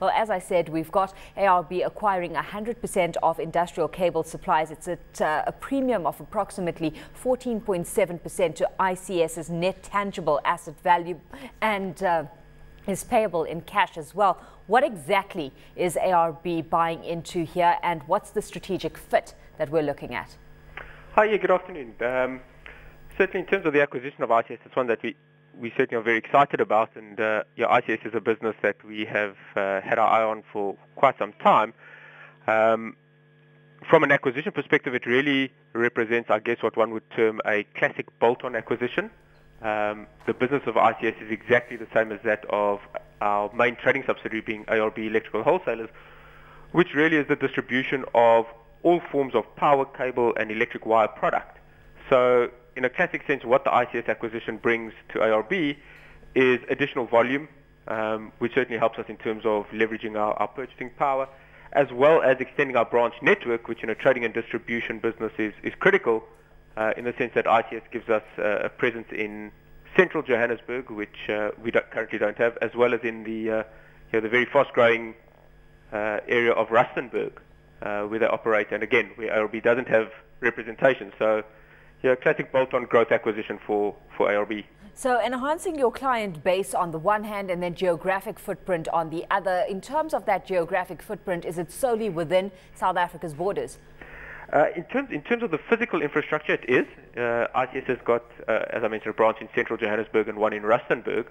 Well, as I said, we've got ARB acquiring 100% of industrial cable supplies. It's at a premium of approximately 14.7% to ICS's net tangible asset value, and is payable in cash as well. What exactly is ARB buying into here, and what's the strategic fit that we're looking at? Hi, good afternoon. Certainly in terms of the acquisition of ICS, it's one that we certainly are very excited about, and ICS is a business that we have had our eye on for quite some time. From an acquisition perspective, it really represents, I guess, what one would term a classic bolt-on acquisition. The business of ICS is exactly the same as that of our main trading subsidiary, being ARB Electrical Wholesalers, which really is the distribution of all forms of power, cable and electric wire product. So in a classic sense, what the ICS acquisition brings to ARB is additional volume, which certainly helps us in terms of leveraging our purchasing power, as well as extending our branch network, which in a trading and distribution business is critical, in the sense that ICS gives us a presence in central Johannesburg, which we currently don't have, as well as in the very fast-growing area of Rustenburg, where they operate, and again, where ARB doesn't have representation. So, classic bolt-on growth acquisition for ARB. So enhancing your client base on the one hand and then geographic footprint on the other. In terms of that geographic footprint, is it solely within South Africa's borders? In terms of the physical infrastructure, it is. ICS has got, as I mentioned, a branch in central Johannesburg and one in Rustenburg.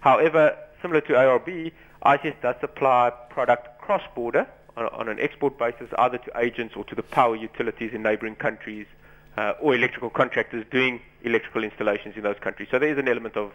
However, similar to ARB, ICS does supply product cross-border on an export basis, either to agents or to the power utilities in neighbouring countries, or electrical contractors doing electrical installations in those countries. So there is an element of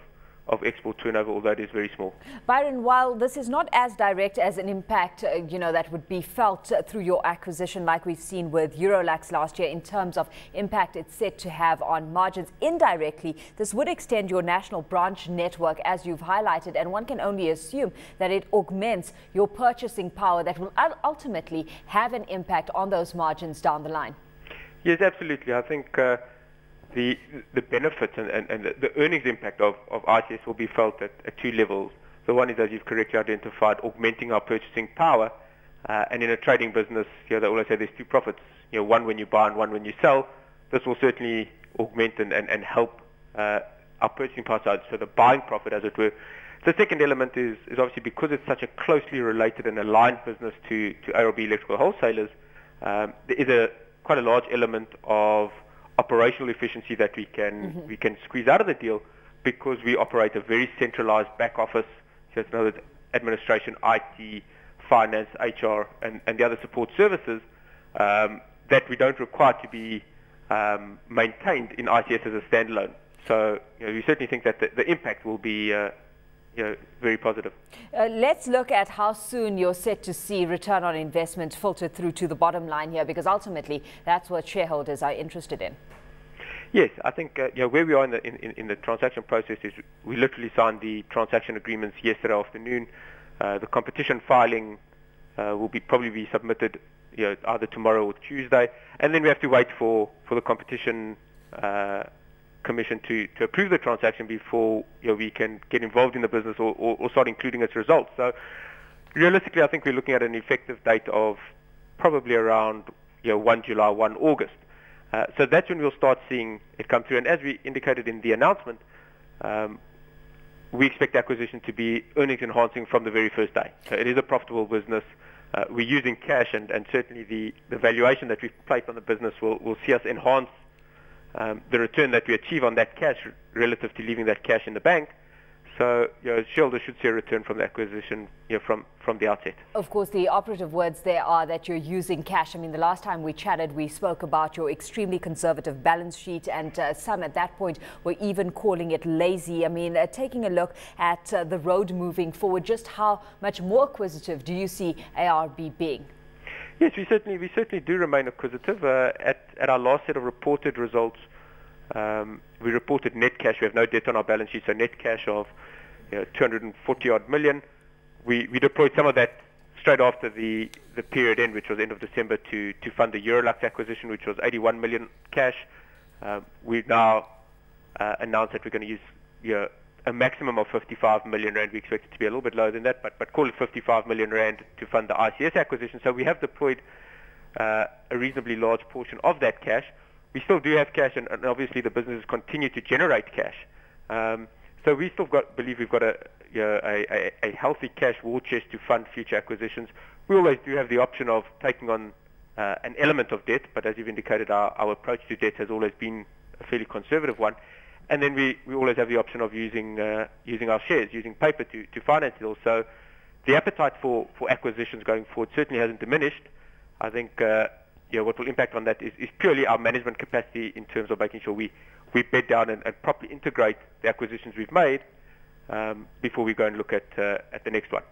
export turnover, although it is very small. Byron, while this is not as direct as an impact, that would be felt through your acquisition, like we've seen with Eurolux last year, in terms of impact it's set to have on margins, indirectly, this would extend your national branch network, as you've highlighted, and one can only assume that it augments your purchasing power that will ultimately have an impact on those margins down the line. Yes, absolutely. I think the benefits and the earnings impact of ICS will be felt at two levels. The one is, as you've correctly identified, augmenting our purchasing power. And in a trading business, they always say there's two profits. One when you buy and one when you sell. This will certainly augment and help our purchasing power side, so the buying profit, as it were. The second element is obviously, because it's such a closely related and aligned business to ARB Electrical Wholesalers, there is quite a large element of operational efficiency that we can squeeze out of the deal, because we operate a very centralized back office, so it's another administration, IT, finance, HR, and the other support services that we don't require to be maintained in ICS as a standalone. So we certainly think that the impact will be very positive. Let's look at how soon you're set to see return on investment filter through to the bottom line here, because ultimately that's what shareholders are interested in. Yes, I think where we are in the transaction process is we literally signed the transaction agreements yesterday afternoon. The competition filing will probably be submitted either tomorrow or Tuesday, and then we have to wait for the competition Commission to approve the transaction before we can get involved in the business or start including its results. So realistically, I think we're looking at an effective date of probably around 1 July, 1 August. So that's when we'll start seeing it come through. And as we indicated in the announcement, we expect the acquisition to be earnings enhancing from the very first day. So it is a profitable business. We're using cash, and certainly the valuation that we've placed on the business will see us enhance the return that we achieve on that cash relative to leaving that cash in the bank. So shareholders should see a return from the acquisition from the outset. Of course, the operative words there are that you're using cash. I mean, the last time we chatted, we spoke about your extremely conservative balance sheet, and some at that point were even calling it lazy. I mean, taking a look at the road moving forward, just how much more acquisitive do you see ARB being? Yes, we certainly do remain acquisitive. At our last set of reported results, we reported net cash. We have no debt on our balance sheet, so net cash of 240 odd million. We deployed some of that straight after the period end, which was end of December, to fund the Eurolux acquisition, which was 81 million cash. We've now announced that we're going to use a maximum of 55 million rand. We expect it to be a little bit lower than that, but call it 55 million rand to fund the ICS acquisition. So we have deployed a reasonably large portion of that cash. We still do have cash, and obviously the businesses continue to generate cash. So we still believe we've got a healthy cash war chest to fund future acquisitions. We always do have the option of taking on an element of debt, but as you've indicated, our approach to debt has always been a fairly conservative one. And then we always have the option of using our shares, using paper to finance it all. So the appetite for acquisitions going forward certainly hasn't diminished. I think what will impact on that is purely our management capacity in terms of making sure we bed down and properly integrate the acquisitions we've made before we go and look at the next one.